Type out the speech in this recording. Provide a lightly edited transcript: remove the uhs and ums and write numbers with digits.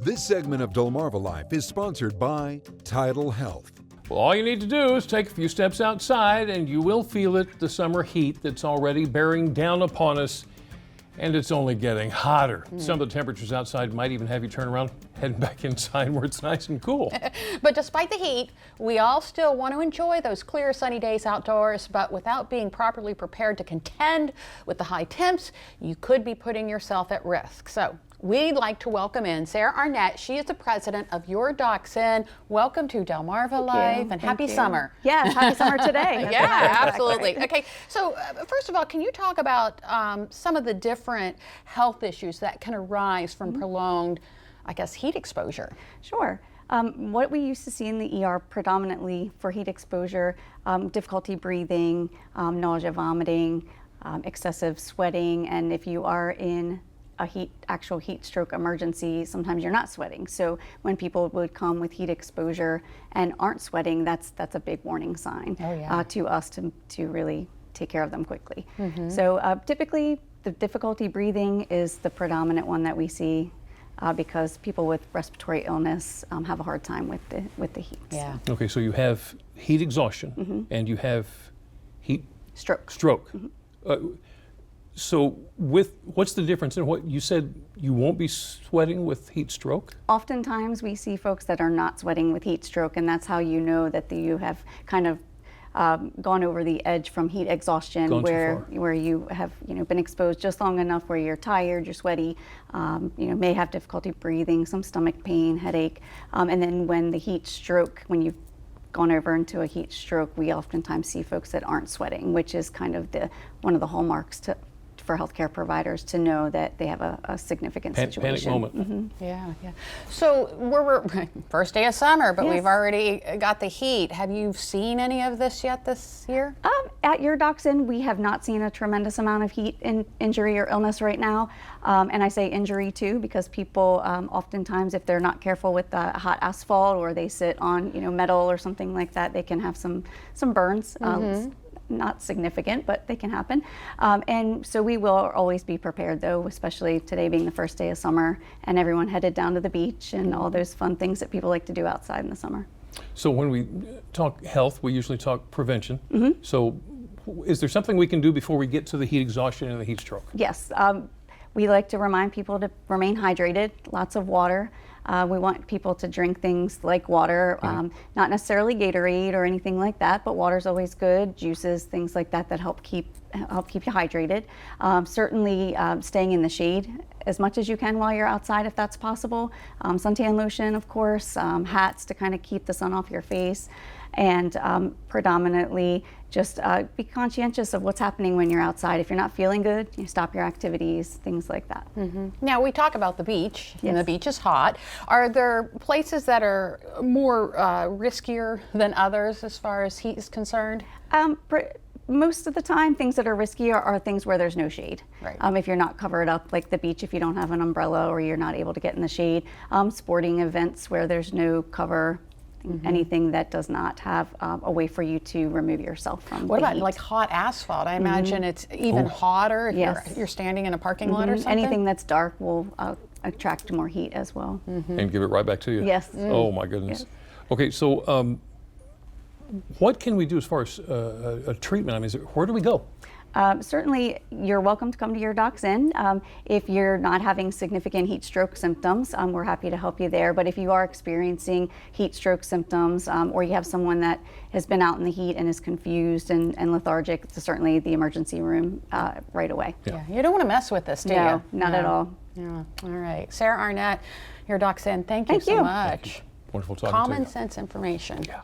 This segment of DelmarvaLife is sponsored by TidalHealth. Well, all you need to do is take a few steps outside and you will feel it, the summer heat that's already bearing down upon us, and it's only getting hotter. Some of the temperatures outside might even have you turn around, heading back inside where it's nice and cool. But despite the heat, we all still want to enjoy those clear sunny days outdoors, but without being properly prepared to contend with the high temps, you could be putting yourself at risk. So we'd like to welcome in Sarah Arnett. She is the president of Your Dachshund. Welcome to DelmarvaLife and happy summer. Yes, happy summer today. Yeah, absolutely. Okay, so first of all, can you talk about some of the different health issues that can arise from prolonged, I guess, heat exposure? Sure. What we used to see in the ER predominantly for heat exposure, difficulty breathing, nausea, vomiting, excessive sweating, and if you are in a actual heat stroke emergency, sometimes you're not sweating. So when people would come with heat exposure and aren't sweating, that's a big warning sign to us to really take care of them quickly. So typically the difficulty breathing is the predominant one that we see because people with respiratory illness have a hard time with the heat. Yeah. Okay, so you have heat exhaustion and you have heat Stroke. So what's the difference in what you said? You won't be sweating with heat stroke? Oftentimes we see folks that are not sweating with heat stroke, and that's how you know that you have kind of gone over the edge from heat exhaustion, where you have been exposed just long enough where you're tired, you're sweaty, may have difficulty breathing, some stomach pain, headache, and then when the heat stroke, when you've gone over into a heat stroke, we oftentimes see folks that aren't sweating, which is kind of one of the hallmarks for healthcare providers to know that they have a significant situation. Panic moment. Yeah. So we're first day of summer, but Yes. we've already got the heat. Have you seen any of this yet this year? At Your Dachshund, we have not seen a tremendous amount of heat injury or illness right now. And I say injury too because people oftentimes, if they're not careful with the hot asphalt or they sit on metal or something like that, they can have some burns. Not significant, but they can happen. And so we will always be prepared though, especially today being the first day of summer and everyone headed down to the beach and all those fun things that people like to do outside in the summer. So when we talk health, we usually talk prevention. So is there something we can do before we get to the heat exhaustion and the heat stroke? Yes, we like to remind people to remain hydrated, lots of water. We want people to drink things like water, not necessarily Gatorade or anything like that, but water's always good. Juices, things like that help keep you hydrated. Certainly staying in the shade as much as you can while you're outside if that's possible. Suntan lotion, of course, hats to kind of keep the sun off your face. And predominantly just be conscientious of what's happening when you're outside. If you're not feeling good, you stop your activities, things like that. Now we talk about the beach, and the beach is hot. Are there places that are more riskier than others as far as heat is concerned? Most of the time, things that are riskier are things where there's no shade. Right. If you're not covered up, like the beach, if you don't have an umbrella or you're not able to get in the shade. Sporting events where there's no cover. Anything that does not have a way for you to remove yourself from What the about heat. like hot asphalt? I imagine it's even hotter if you're standing in a parking lot or something. Anything that's dark will attract more heat as well. And give it right back to you? Yes. Oh my goodness. Okay, so what can we do as far as a treatment? I mean, where do we go? Certainly, you're welcome to come to Your Dachshund. If you're not having significant heat stroke symptoms, we're happy to help you there. But if you are experiencing heat stroke symptoms or you have someone that has been out in the heat and is confused and lethargic, it's certainly the emergency room right away. Yeah, you don't want to mess with this, do you? No, not at all. Yeah. All right. Sarah Arnett, Your Dachshund, thank you so much. Wonderful talking to you. Common sense information. Yeah.